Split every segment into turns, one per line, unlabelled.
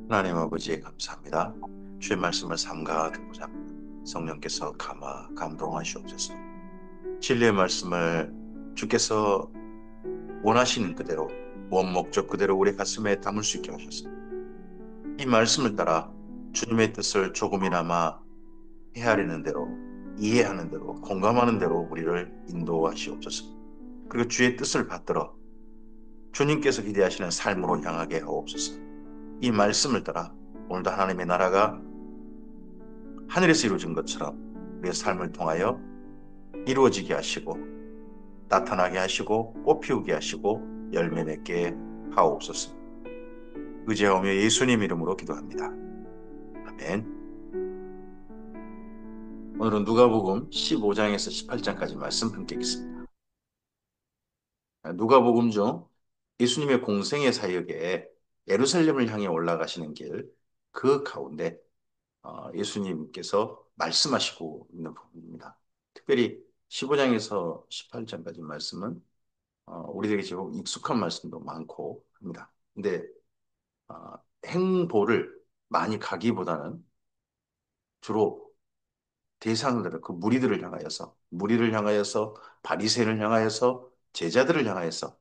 하나님 아버지 감사합니다. 주의 말씀을 삼가 듣고자 합니다. 성령께서 감동하시옵소서. 진리의 말씀을 주께서 원하시는 그대로 원목적 그대로 우리 가슴에 담을 수 있게 하셔서 이 말씀을 따라 주님의 뜻을 조금이나마 헤아리는 대로 이해하는 대로 공감하는 대로 우리를 인도하시옵소서. 그리고 주의 뜻을 받들어 주님께서 기대하시는 삶으로 향하게 하옵소서. 이 말씀을 따라 오늘도 하나님의 나라가 하늘에서 이루어진 것처럼 우리의 삶을 통하여 이루어지게 하시고 나타나게 하시고 꽃피우게 하시고 열매 맺게 하옵소서. 의지하오며 예수님 이름으로 기도합니다. 아멘. 오늘은 누가복음 15장에서 18장까지 말씀 함께 읽겠습니다. 누가복음 중 예수님의 공생의 사역에 예루살렘을 향해 올라가시는 길 그 가운데 예수님께서 말씀하시고 있는 부분입니다. 특별히 15장에서 18장까지 말씀은 우리에게 지금 익숙한 말씀도 많고 합니다. 근데 어, 행보를 많이 가기보다는 주로 대상들을 그 무리를 향하여서 바리새인을 향하여서 제자들을 향하여서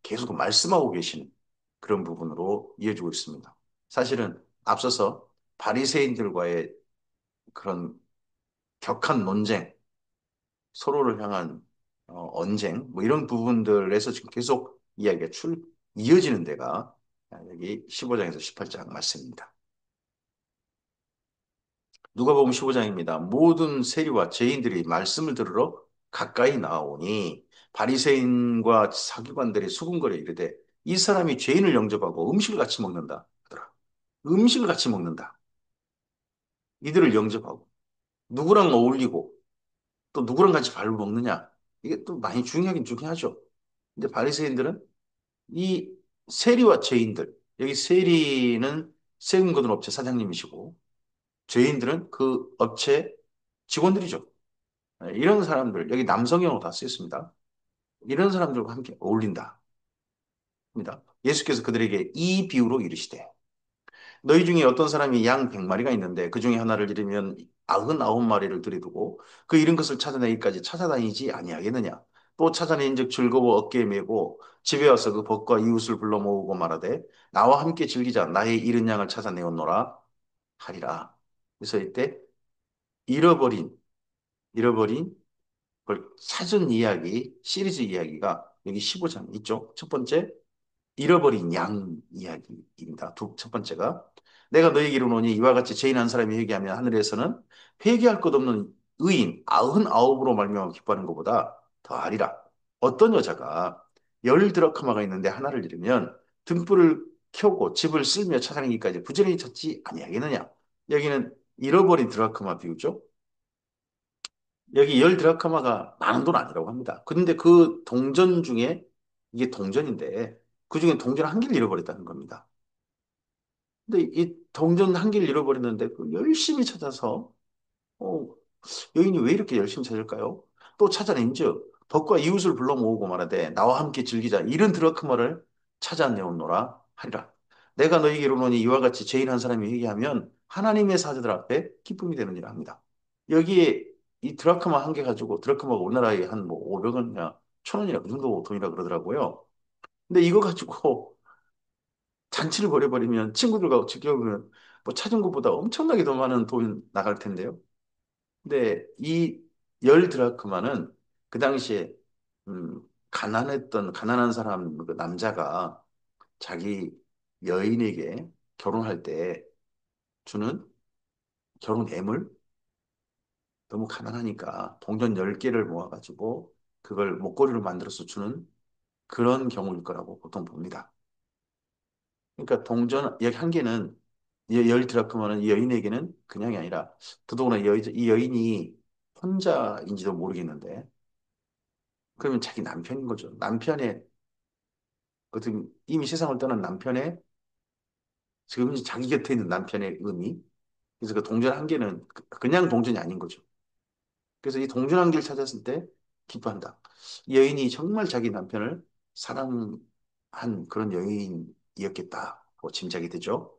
계속 말씀하고 계시는 그런 부분으로 이어지고 있습니다. 사실은 앞서서 바리새인들과의 그런 격한 논쟁, 서로를 향한 언쟁, 뭐 이런 부분들에서 지금 계속 이야기가 이어지는 데가 여기 15장에서 18장 말씀입니다. 누가복음 15장입니다. 모든 세리와 죄인들이 말씀을 들으러 가까이 나오니 바리새인과 사기관들이 수군거려 이르되 이 사람이 죄인을 영접하고 음식을 같이 먹는다 하더라. 음식을 같이 먹는다. 이들을 영접하고 누구랑 어울리고 또 누구랑 같이 밥을 먹느냐. 이게 또 많이 중요하긴 중요하죠. 근데 바리새인들은 이 세리와 죄인들, 여기 세리는 세금 거둔 업체 사장님이시고 죄인들은 그 업체 직원들이죠. 이런 사람들, 여기 남성형으로 다 쓰였습니다. 이런 사람들과 함께 어울린다. 입니다. 예수께서 그들에게 이 비유로 이르시되 너희 중에 어떤 사람이 양 100마리가 있는데 그 중에 하나를 잃으면 99마리를 들이두고 그 잃은 것을 찾아내기까지 찾아다니지 아니하겠느냐. 또 찾아낸즉 즐거워 어깨에 메고 집에 와서 그 벗과 이웃을 불러 모으고 말하되 나와 함께 즐기자 나의 잃은 양을 찾아내었노라 하리라. 그래서 이때 잃어버린 잃어버린 걸 찾은 이야기 시리즈 이야기가 여기 15장 있죠. 첫 번째 잃어버린 양 이야기입니다. 첫 번째가 내가 너에게 이르노니 이와 같이 죄인 한 사람이 회개하면 하늘에서는 회개할 것 없는 의인 99으로 말미암아 기뻐하는 것보다 더하리라. 어떤 여자가 10드라크마가 있는데 하나를 잃으면 등불을 켜고 집을 쓸며 찾아내기까지 부지런히 찾지 아니하겠느냐. 여기는 잃어버린 드라크마 비유죠. 여기 10드라크마가 많은 돈 아니라고 합니다. 근데 그 동전 중에 이게 동전인데 그중에 동전 한 개를 잃어버렸다는 겁니다. 근데 이 동전 한 개를 잃어버렸는데 그 열심히 찾아서 어, 여인이 왜 이렇게 열심히 찾을까요? 또 찾아낸즉 덕과 이웃을 불러 모으고 말하되 나와 함께 즐기자 이런 드라크마를 찾아내었노라 하리라. 내가 너희에게 이르노니 이와 같이 죄인 한 사람이 회개하면 하나님의 사자들 앞에 기쁨이 되느니라 합니다. 여기에 이 드라크마 한 개 가지고 드라크마가 우리나라에 한 뭐 500원이나 1000원이나 그 정도 돈이라 그러더라고요. 근데 이거 가지고 잔치를 벌여버리면 친구들과 즐겨보면 뭐 찾은 것보다 엄청나게 더 많은 돈 나갈 텐데요. 근데 이 열 드라크마는 그 당시에 가난한 사람 그 남자가 자기 여인에게 결혼할 때 주는 결혼 예물 너무 가난하니까 동전 10개를 모아가지고 그걸 목걸이로 만들어서 주는 그런 경우일 거라고 보통 봅니다. 그러니까 동전 여기 한 개는 열 드라크마는 이 여인에게는 그냥이 아니라 더더구나 이 여인이 혼자인지도 모르겠는데 그러면 자기 남편인 거죠. 남편의 어떻게 이미 세상을 떠난 남편의 지금 이제 자기 곁에 있는 남편의 의미. 그래서 그 동전 한 개는 그냥 동전이 아닌 거죠. 그래서 이 동전 한 개를 찾았을 때 기뻐한다. 이 여인이 정말 자기 남편을 사랑한 그런 여인인 이었겠다고 짐작이 되죠.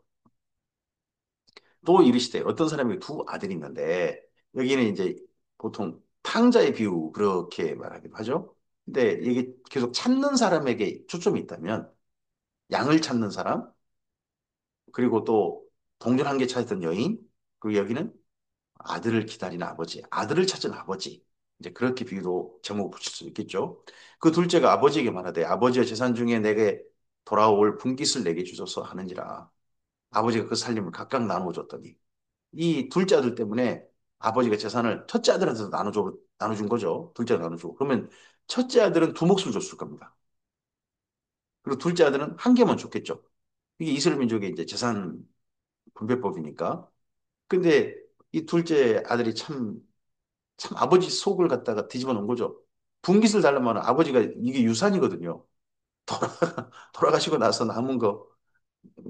또 이르시되 어떤 사람이 두 아들이 있는데 여기는 이제 보통 탕자의 비유 그렇게 말하기도 하죠. 근데 이게 계속 찾는 사람에게 초점이 있다면 양을 찾는 사람 그리고 또 동전 한 개 찾았던 여인 그리고 여기는 아들을 기다리는 아버지 아들을 찾은 아버지 이제 그렇게 비유도 제목을 붙일 수 있겠죠. 그 둘째가 아버지에게 말하되 아버지의 재산 중에 내게 돌아올 분깃을 내게 주소서 하느니라. 아버지가 그 살림을 각각 나누어 줬더니 이 둘째 아들 때문에 아버지가 재산을 첫째 아들한테 나눠준 거죠. 둘째가 나눠주고. 그러면 첫째 아들은 두 몫을 줬을 겁니다. 그리고 둘째 아들은 한 개만 줬겠죠. 이게 이스라엘 민족의 이제 재산 분배법이니까. 근데 이 둘째 아들이 참 아버지 속을 갖다가 뒤집어 놓은 거죠. 분깃을 달라면 아버지가 이게 유산이거든요. 돌아, 돌아가시고 나서 남은 거,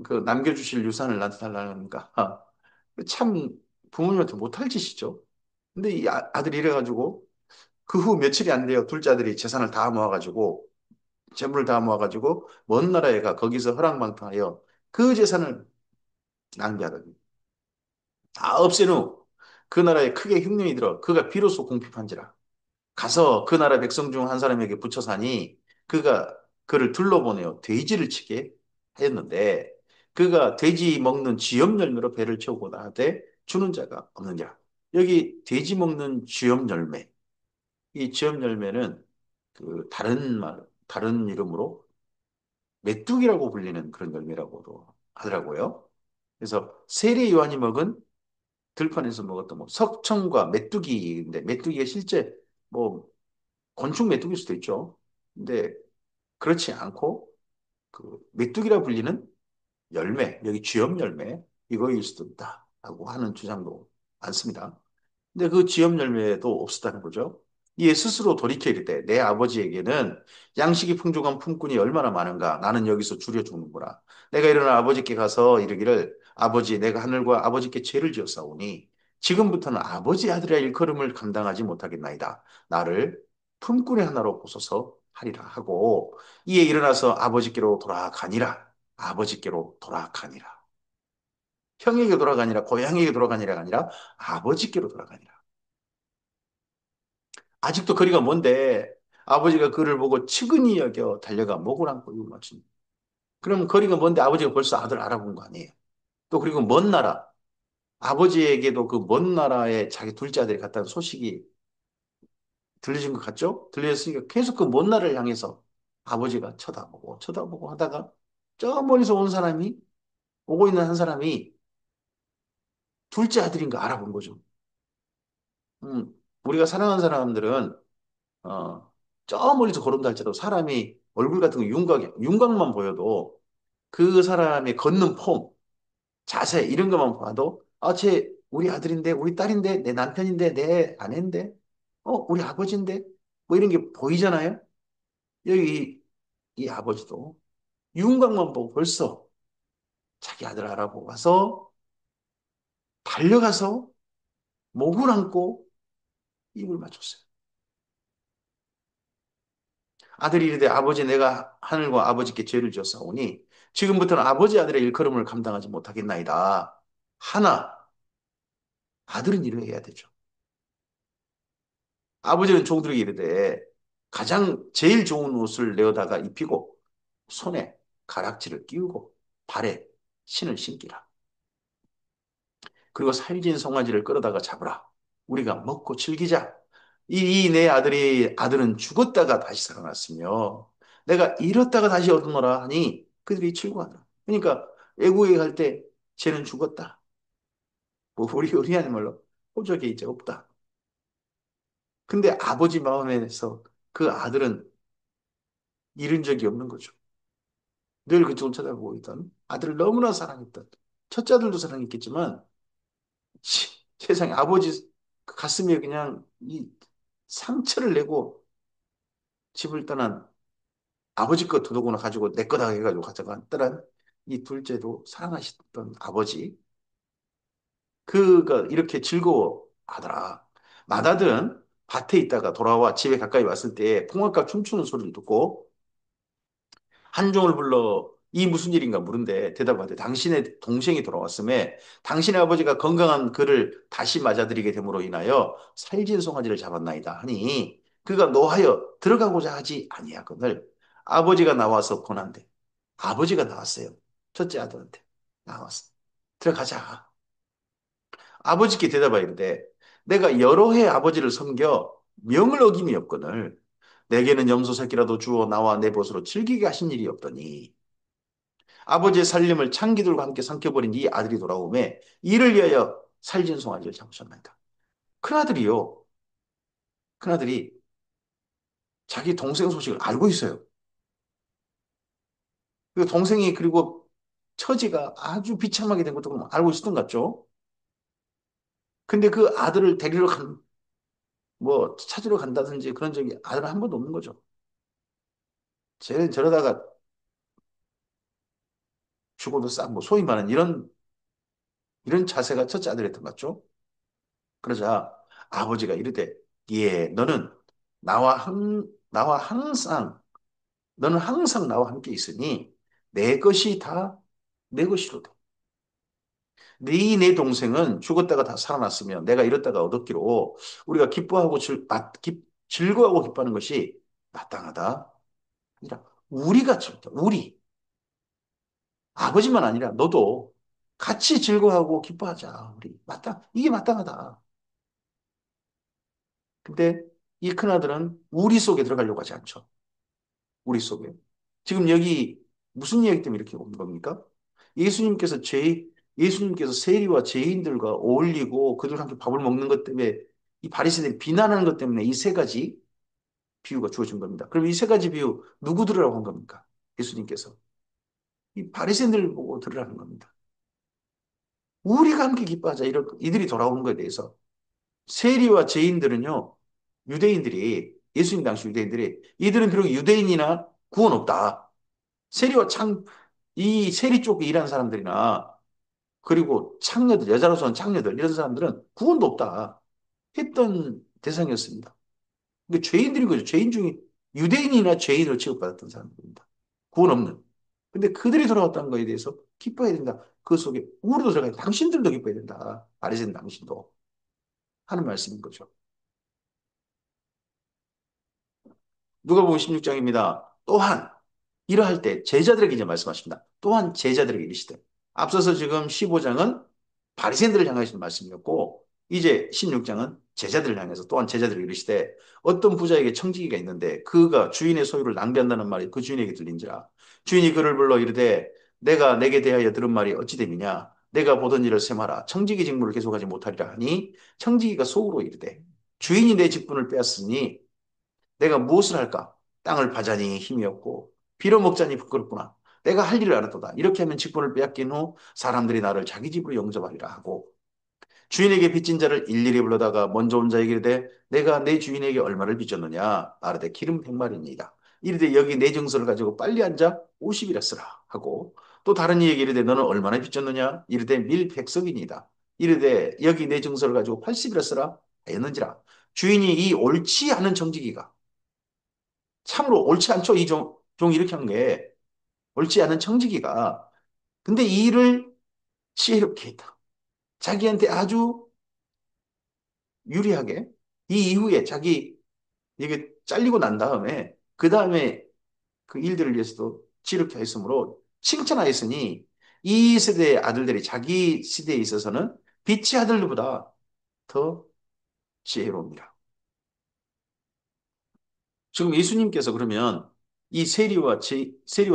그 남겨주실 유산을 나한테 달라니까. 참 부모님한테 못할 짓이죠. 근데 이 아들이 이래가지고 그 후 며칠이 안 돼요. 둘째 아들이 재산을 다 모아가지고 재물을 다 모아가지고 먼 나라에 가 거기서 허랑방탕하여 그 재산을 낭비하더니 다 없앤 후 그 나라에 크게 흉년이 들어 그가 비로소 궁핍한지라 가서 그 나라 백성 중 한 사람에게 붙여 사니 그가 그를 둘러보내어 돼지를 치게 하였는데 그가 돼지 먹는 쥐염 열매로 배를 채우고 나되 주는 자가 없느냐. 여기 돼지 먹는 쥐염 열매 이 쥐염 열매는 그 다른 이름으로 메뚜기라고 불리는 그런 열매라고도 하더라고요. 그래서 세례 요한이 먹은 들판에서 먹었던 뭐 석청과 메뚜기인데 메뚜기가 실제 뭐 곤충 메뚜기일 수도 있죠. 근데 그렇지 않고 그 메뚜기라 불리는 열매, 여기 쥐염 열매 이거일 수도 있다라고 하는 주장도 많습니다. 근데 그 지엽 열매도 없었다는 거죠. 이에 스스로 돌이켜 이르되 내 아버지에게는 양식이 풍족한 품꾼이 얼마나 많은가 나는 여기서 줄여 죽는구나. 내가 일어나 아버지께 가서 이르기를 아버지 내가 하늘과 아버지께 죄를 지었사오니 지금부터는 아버지 아들의 일컬음을 감당하지 못하겠나이다. 나를 품꾼의 하나로 보소서 하리라 하고 이에 일어나서 아버지께로 돌아가니라. 아버지께로 돌아가니라. 형에게 돌아가니라 고향에게 돌아가니라가 아니라 아버지께로 돌아가니라. 아직도 거리가 먼데 아버지가 그를 보고 측은히 여겨 달려가 목을 안고 이을 맞춥니다. 그럼 거리가 먼데 아버지가 벌써 아들 알아본 거 아니에요. 또 그리고 먼 나라 아버지에게도 그 먼 나라에 자기 둘째 아들이 갔다는 소식이 들려진 것 같죠? 들렸으니까 계속 그 먼 나라를 향해서 아버지가 쳐다보고 쳐다보고 하다가 저 멀리서 온 사람이 오고 있는 한 사람이 둘째 아들인 거 알아본 거죠. 우리가 사랑하는 사람들은 저 멀리서 걸음다 할지라도 사람이 얼굴 같은 거 윤곽만 보여도 그 사람의 걷는 폼, 자세 이런 것만 봐도 쟤 우리 아들인데, 우리 딸인데, 내 남편인데, 내 아내인데, 우리 아버지인데 뭐 이런 게 보이잖아요. 여기 이 아버지도 윤곽만 보고 벌써 자기 아들 알아보고 와서 달려가서 목을 안고 입을 맞췄어요. 아들이 이르되 아버지 내가 하늘과 아버지께 죄를 지었사오니 지금부터는 아버지 아들의 일컬음을 감당하지 못하겠나이다. 하나 아들은 일을 해야 되죠. 아버지는 종들에게 이르되 가장 제일 좋은 옷을 내어다가 입히고 손에 가락지를 끼우고 발에 신을 신기라. 그리고 살진 송아지를 끌어다가 잡으라. 우리가 먹고 즐기자. 이 내 아들은 죽었다가 다시 살아났으며 내가 잃었다가 다시 얻으노라 하니 그들이 즐거워하더라. 그러니까 애국에 갈 때 쟤는 죽었다. 뭐 우리 하는 말로 호적에 이제 없다. 근데 아버지 마음에서 그 아들은 잃은 적이 없는 거죠. 늘 그쪽을 쳐다보고 있던 아들을 너무나 사랑했던 첫째 아들도 사랑했겠지만 세상에 아버지 그 가슴에 그냥 이 상처를 내고 집을 떠난 아버지 거 도둑으로 가지고 내 거다 해가지고 가져간 이 둘째도 사랑하셨던 아버지 그가 이렇게 즐거워하더라. 맏아들은 밭에 있다가 돌아와 집에 가까이 왔을 때 풍악과 춤추는 소리를 듣고 한 종을 불러 이 무슨 일인가 물은데 대답하되 당신의 동생이 돌아왔음에 당신의 아버지가 건강한 그를 다시 맞아들이게 됨으로 인하여 살진 송아지를 잡았나이다 하니 그가 노하여 들어가고자 하지 아니하거늘 아버지가 나와서 권한대. 아버지가 나왔어요. 첫째 아들한테 나왔어. 들어가자. 아버지께 대답하여 이르되 내가 여러 해 아버지를 섬겨 명을 어김이 없거늘 내게는 염소 새끼라도 주어 나와 내 벗으로 즐기게 하신 일이 없더니 아버지의 살림을 창기들과 함께 삼켜버린 이 아들이 돌아오매 이를 위하여 살진 송아지를 잡으셨나이다. 큰아들이요. 큰아들이 자기 동생 소식을 알고 있어요. 그 동생이 그리고 처지가 아주 비참하게 된 것도 알고 있었던 것 같죠. 근데 그 아들을 데리러 뭐 찾으러 간다든지 그런 적이 아들은 한 번도 없는 거죠. 쟤는 저러다가 죽어도 뭐 소위 말하는 이런 자세가 첫째 아들이었던 것 같죠. 그러자 아버지가 이르되 예 너는 나와 항상 너는 항상 나와 함께 있으니 내 것이 다 내 것이로다. 네 동생은 죽었다가 다 살아났으면 내가 이렇다가 얻었기로 우리가 기뻐하고 즐거워하고 기뻐하는 것이 마땅하다. 아니라 우리가 우리 아버지만 아니라 너도 같이 즐거워하고 기뻐하자. 우리 이게 마땅하다. 근데 이 큰아들은 우리 속에 들어가려고 하지 않죠. 우리 속에. 지금 여기 무슨 이야기 때문에 이렇게 온 겁니까? 예수님께서 예수님께서 세리와 죄인들과 어울리고 그들과 함께 밥을 먹는 것 때문에 이 바리새인들이 비난하는 것 때문에 이 세 가지 비유가 주어진 겁니다. 그럼 이 세 가지 비유 누구 들으라고 한 겁니까? 예수님께서. 이 바리새인들을 보고 들으라는 겁니다. 우리가 함께 기뻐하자. 이들이 돌아오는 것에 대해서. 세리와 죄인들은요, 예수님 당시 유대인들이, 이들은 비록 유대인이나 구원 없다. 세리와 이 세리 쪽에 일하는 사람들이나, 그리고 창녀들, 여자로서는 창녀들, 이런 사람들은 구원도 없다. 했던 대상이었습니다. 그러니까 죄인들인 거죠. 죄인 중에 유대인이나 죄인으로 취급받았던 사람들입니다. 구원 없는. 근데 그들이 돌아왔다는 거에 대해서 기뻐해야 된다. 그 속에 우리도 들어가야 된다. 당신들도 기뻐해야 된다. 바리새인 당신도 하는 말씀인 거죠. 누가복음 16장입니다. 또한 이러할 때 제자들에게 이제 말씀하십니다. 또한 제자들에게 이르시되 앞서서 지금 15장은 바리새인들을 향하신 말씀이었고 이제 16장은 제자들을 향해서 또한 제자들에게 이르시되 어떤 부자에게 청지기가 있는데 그가 주인의 소유를 낭비한다는 말이 그 주인에게 들린지라 주인이 그를 불러 이르되 내가 내게 대하여 들은 말이 어찌 됨이냐 내가 보던 일을 셈하라 청지기 직무를 계속하지 못하리라 하니 청지기가 속으로 이르되 주인이 내 직분을 빼앗으니 내가 무엇을 할까? 땅을 파자니 힘이 없고 빌어먹자니 부끄럽구나. 내가 할 일을 알았도다. 이렇게 하면 직분을 빼앗긴 후 사람들이 나를 자기 집으로 영접하리라 하고 주인에게 빚진 자를 일일이 불러다가 먼저 온 자에게 이르되 내가 내 주인에게 얼마를 빚졌느냐 말하되 기름 100마리니이다. 이르되 여기 내 증서를 가지고 빨리 앉아 50이라 쓰라 하고 또 다른 이에게 이르되 너는 얼마나 빚졌느냐 이르되 밀 100석이니이다. 이르되 여기 내 증서를 가지고 80이라 쓰라 하였는지라 주인이 이 옳지 않은 정직이가 참으로 옳지 않죠. 이 종이 이렇게 한 게 옳지 않은 청지기가 근데 이 일을 지혜롭게 했다. 자기한테 아주 유리하게 이 이후에 자기 이게 잘리고 난 다음에 그 다음에 그 일들을 위해서도 지혜롭게 했으므로 칭찬하였으니 이 세대의 아들들이 자기 시대에 있어서는 빛의 아들들보다 더 지혜로웁니다. 지금 예수님께서 그러면 이 세리와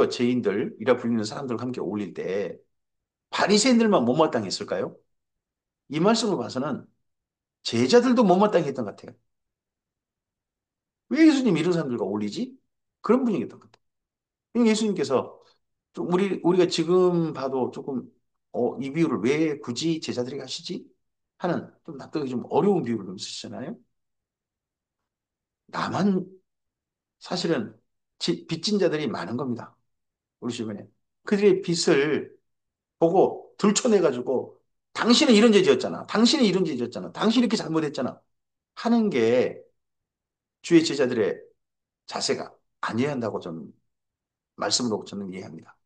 죄인들이라 불리는 사람들과 함께 어울릴 때 바리새인들만 못마땅했을까요? 이 말씀을 봐서는 제자들도 못마땅히 했던 것 같아요. 왜 예수님이 이런 사람들과 어울리지? 그런 분위기였던 것 같아요. 그러니까 예수님께서 좀 우리가 지금 봐도 조금 이 비유를 왜 굳이 제자들에게 하시지? 하는 좀 납득이 좀 어려운 비유를 좀 쓰시잖아요. 나만 사실은 빚진 자들이 많은 겁니다. 우리 주변에. 그들의 빚을 보고 들춰내가지고 당신은 이런 죄 지었잖아. 당신은 이런 죄 지었잖아. 당신이 이렇게 잘못했잖아. 하는 게 주의 제자들의 자세가 아니어야 한다고 저는 말씀으로 저는 이해합니다.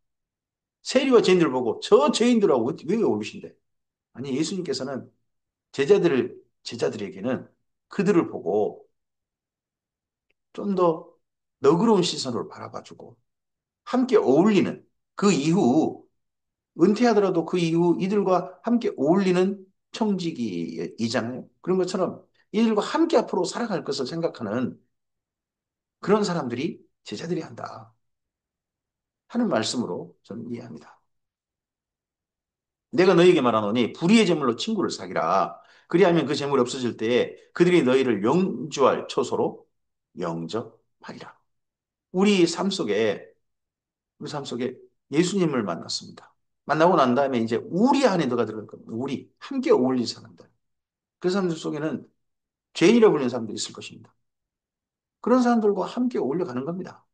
세리와 죄인들 보고 저 죄인들하고 왜 어울리신대? 아니, 예수님께서는 제자들에게는 그들을 보고 좀 더 너그러운 시선으로 바라봐주고 함께 어울리는 그 이후 은퇴하더라도 그 이후 이들과 함께 어울리는 청지기이잖아요. 그런 것처럼 이들과 함께 앞으로 살아갈 것을 생각하는 그런 사람들이 제자들이 한다 하는 말씀으로 저는 이해합니다. 내가 너희에게 말하노니 불의의 제물로 친구를 사귀라. 그리하면 그 제물이 없어질 때에 그들이 너희를 영주할 처소로 영접하리라. 우리 삶 속에 우리 삶 속에 예수님을 만났습니다. 만나고 난 다음에 이제 우리 안에 너가 들어갈 겁니다. 우리 함께 어울릴 사람들. 그 사람들 속에는 죄인이라고 불리는 사람들이 있을 것입니다. 그런 사람들과 함께 어울려 가는 겁니다.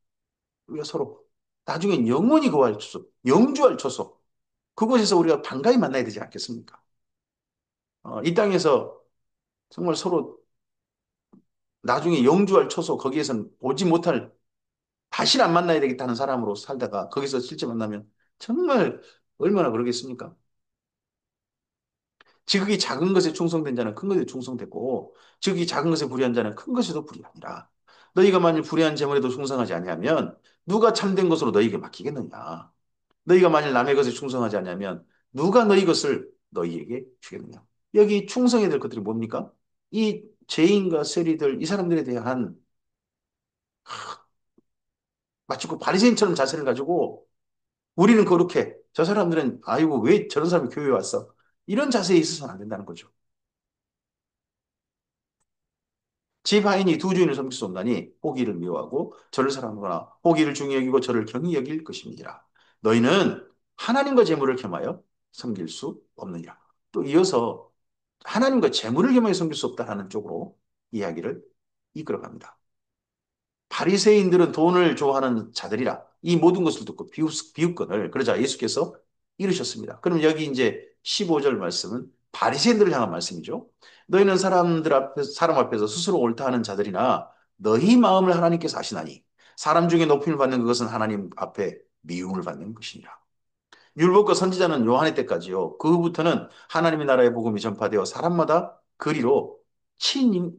우리가 서로 나중에 영원히 거할 처소, 영주할 처소. 그곳에서 우리가 반가이 만나야 되지 않겠습니까? 이 땅에서 정말 서로 나중에 영주할 처소 거기에선 보지 못할 다시는 안 만나야 되겠다는 사람으로 살다가 거기서 실제 만나면 정말 얼마나 그러겠습니까? 지극히 작은 것에 충성된 자는 큰 것에 충성되고 지극히 작은 것에 불의한 자는 큰 것에도 불의하니라. 너희가 만일 불의한 재물에도 충성하지 아니하면 누가 참된 것으로 너희에게 맡기겠느냐? 너희가 만일 남의 것에 충성하지 아니하면 누가 너희 것을 너희에게 주겠느냐? 여기 충성해야 될 것들이 뭡니까? 이 죄인과 세리들 이 사람들에 대한 마치 그 바리새인처럼 자세를 가지고 우리는 거룩해. 저 사람들은 아이고 왜 저런 사람이 교회에 왔어? 이런 자세에 있어서는 안 된다는 거죠. 집 하인이 두 주인을 섬길 수 없나니 호기를 미워하고 저를 사랑하거나 호기를 중히 여기고 저를 경히 여길 것입니다. 너희는 하나님과 재물을 겸하여 섬길 수 없느니라. 또 이어서 하나님과 재물을 겸하여 섬길 수 없다라는 쪽으로 이야기를 이끌어갑니다. 바리새인들은 돈을 좋아하는 자들이라 이 모든 것을 듣고 비웃거늘 그러자 예수께서 이르셨습니다. 그럼 여기 이제 15절 말씀은 바리새인들을 향한 말씀이죠. 너희는 사람 앞에서 스스로 옳다 하는 자들이나 너희 마음을 하나님께서 아시나니 사람 중에 높임을 받는 그것은 하나님 앞에 미움을 받는 것이니라. 율법과 선지자는 요한의 때까지요. 그 후부터는 하나님의 나라의 복음이 전파되어 사람마다 그리로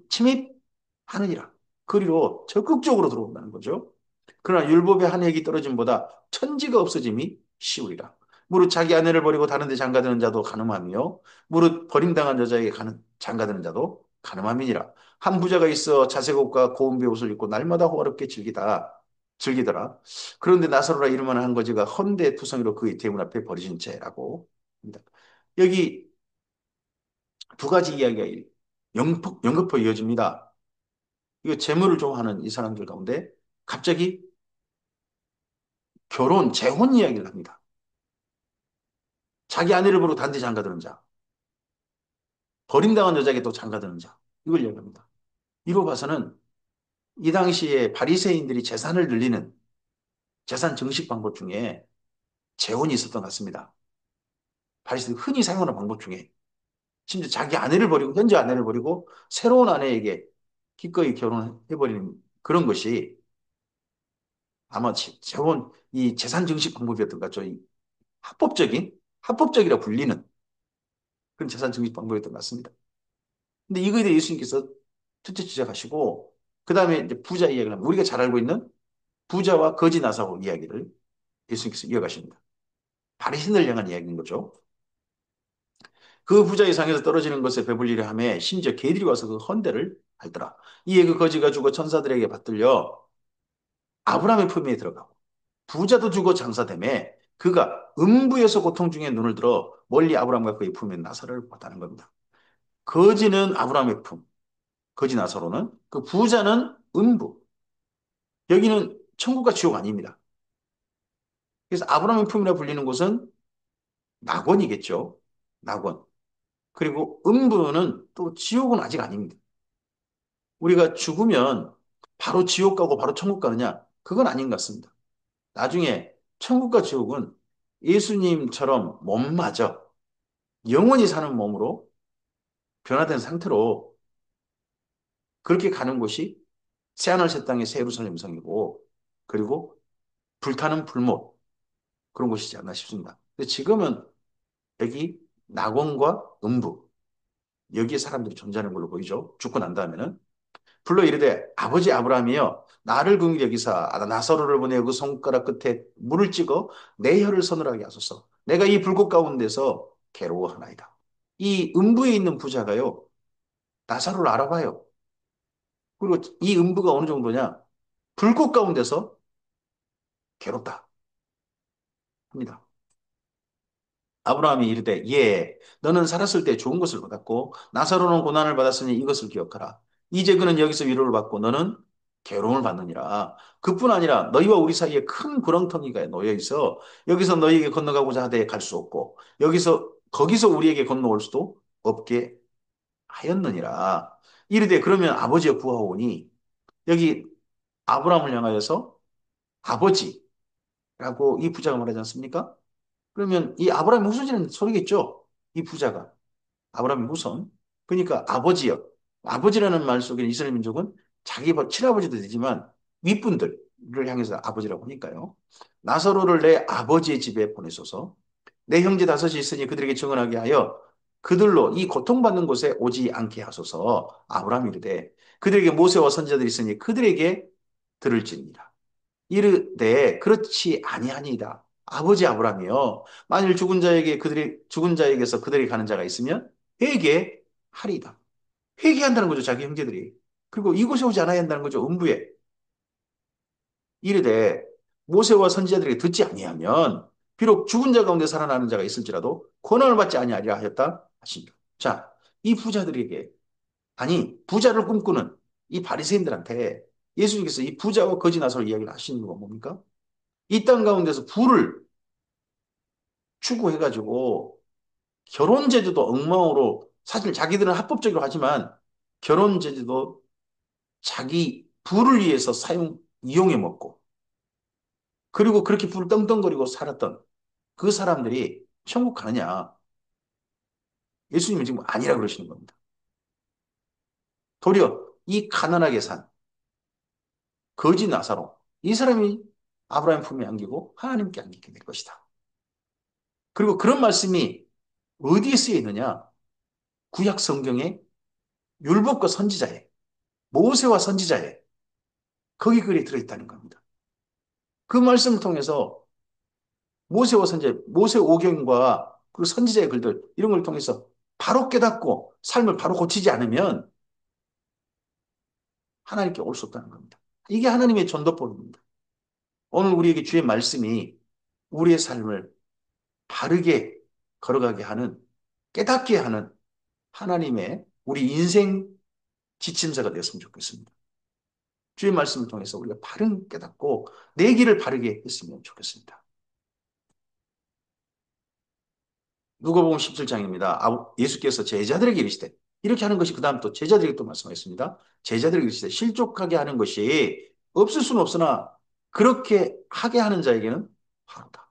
침입하느니라. 그리로 적극적으로 들어온다는 거죠. 그러나 율법의 한 획이 떨어짐보다 천지가 없어짐이 쉬우리라. 무릇 자기 아내를 버리고 다른 데 장가드는 자도 가늠하며 무릇 버림당한 여자에게 장가드는 자도 가늠함이니라. 한 부자가 있어 자색 옷과 고운 베옷을 입고 날마다 호화롭게 즐기더라. 그런데 나사로라 이름만 한 거지가 헌데 투성이로 그의 대문 앞에 버려진 채라고 합니다. 여기 두 가지 이야기가 연거푸 이어집니다. 이거 재물을 좋아하는 이 사람들 가운데 갑자기 재혼 이야기를 합니다. 자기 아내를 보러 단지 장가드는 자, 버림당한 여자에게 또 장가드는 자, 이걸 이야기합니다. 이로 봐서는 이 당시에 바리새인들이 재산을 늘리는 재산 증식 방법 중에 재혼이 있었던 것 같습니다. 바리새인들이 흔히 사용하는 방법 중에 심지어 자기 아내를 버리고 현재 아내를 버리고 새로운 아내에게 기꺼이 결혼해버리는 그런 것이 아마 재혼 이 재산 증식 방법이었던 것 같죠. 이 합법적이라 불리는 그런 재산 증식 방법이었던 것 같습니다. 근데 이거에 대해 예수님께서 첫째 지적하시고 그 다음에 이제 부자 이야기를 하면 우리가 잘 알고 있는 부자와 거지 나사로 이야기를 예수님께서 이어가십니다. 바리새인을 향한 이야기인 거죠. 그 부자의 상에서 떨어지는 것에 배불리려 하며 심지어 개들이 와서 그 헌대를 핥더라. 이에 그 거지가 죽어 천사들에게 받들려 아브라함의 품에 들어가고 부자도 죽어 장사되매 그가 음부에서 고통 중에 눈을 들어 멀리 아브라함과 그의 품에 나사를 봤다는 겁니다. 거지는 아브라함의 품, 거지 나사로는 그 부자는 음부. 여기는 천국과 지옥 아닙니다. 그래서 아브라함의 품이라 불리는 곳은 낙원이겠죠. 낙원. 그리고 음부는 또 지옥은 아직 아닙니다. 우리가 죽으면 바로 지옥 가고 바로 천국 가느냐? 그건 아닌 것 같습니다. 나중에 천국과 지옥은 예수님처럼 몸마저 영원히 사는 몸으로 변화된 상태로 그렇게 가는 곳이 새하늘 새 땅의 새 예루살렘 성이고 그리고 불타는 불못 그런 곳이지 않나 싶습니다. 근데 지금은 여기 낙원과 음부, 여기에 사람들이 존재하는 걸로 보이죠. 죽고 난 다음에는. 불러 이르되 아버지 아브라함이여 나를 긍휼히 여기사 나사로를 보내 그 손가락 끝에 물을 찍어 내 혀를 서늘하게 하소서. 내가 이 불꽃 가운데서 괴로워하나이다. 이 음부에 있는 부자가요. 나사로를 알아봐요. 그리고 이 음부가 어느 정도냐? 불꽃 가운데서 괴롭다 합니다. 아브라함이 이르되 예 너는 살았을 때 좋은 것을 받았고 나사로는 고난을 받았으니 이것을 기억하라. 이제 그는 여기서 위로를 받고 너는 괴로움을 받느니라. 그뿐 아니라 너희와 우리 사이에 큰 구렁텅이가 놓여 있어 여기서 너희에게 건너가고자 하되 갈 수 없고 여기서 거기서 우리에게 건너올 수도 없게 하였느니라. 이르되 그러면 아버지여 구하오니 여기 아브라함을 향하여서 아버지라고 이 부자가 말하지 않습니까? 그러면 이 아브라함이 후손이라는 소리겠죠? 이 부자가. 아브라함의 후손. 그러니까 아버지요. 아버지라는 말 속에 이스라엘 민족은 자기 친아버지도 되지만 윗분들을 향해서 아버지라고 하니까요. 나사로를 내 아버지의 집에 보내소서. 내 형제 다섯이 있으니 그들에게 증언하게 하여 그들로 이 고통받는 곳에 오지 않게 하소서. 아브라함이 이르되 그들에게 모세와 선지자들이 있으니 그들에게 들을지니라. 이르되 그렇지 아니하니이다. 아버지 아브라함이여 만일 죽은 자에게서 그들이 가는 자가 있으면 회개하리이다. 회개한다는 거죠, 자기 형제들이. 그리고 이곳에 오지 않아야 한다는 거죠, 음부에. 이르되 모세와 선지자들에게 듣지 아니하면 비록 죽은 자 가운데 살아나는 자가 있을지라도 권한을 받지 아니하리라 하였다 하십니다. 자, 이 부자들에게 아니 부자를 꿈꾸는 이 바리새인들한테 예수님께서 이 부자와 거지 나서로 이야기를 하시는 건 뭡니까? 이 땅 가운데서 부를 추구해가지고 결혼 제도도 엉망으로 사실 자기들은 합법적으로 하지만 결혼 제도도 자기 부를 위해서 이용해 먹고 그리고 그렇게 부를 떵떵거리고 살았던 그 사람들이 천국 가느냐? 예수님은 지금 아니라 그러시는 겁니다. 도리어 이 가난하게 산 거지 나사로 이 사람이 아브라함 품에 안기고 하나님께 안기게 될 것이다. 그리고 그런 말씀이 어디에 쓰여 있느냐? 구약 성경의 율법과 선지자에 모세와 선지자에 거기 글이 들어있다는 겁니다. 그 말씀을 통해서 모세와 선지자, 모세 오경과 그 선지자의 글들 이런 걸 통해서 바로 깨닫고 삶을 바로 고치지 않으면 하나님께 올 수 없다는 겁니다. 이게 하나님의 전도법입니다. 오늘 우리에게 주의 말씀이 우리의 삶을 바르게 걸어가게 하는 깨닫게 하는 하나님의 우리 인생 지침서가 되었으면 좋겠습니다. 주의 말씀을 통해서 우리가 바른 깨닫고 내 길을 바르게 했으면 좋겠습니다. 누가복음 17장입니다. 예수께서 제자들에게 이르시되 이렇게 하는 것이 그 다음 또 제자들에게 또 말씀하셨습니다. 제자들에게 이르시되 실족하게 하는 것이 없을 수는 없으나 그렇게 하게 하는 자에게는 바로다.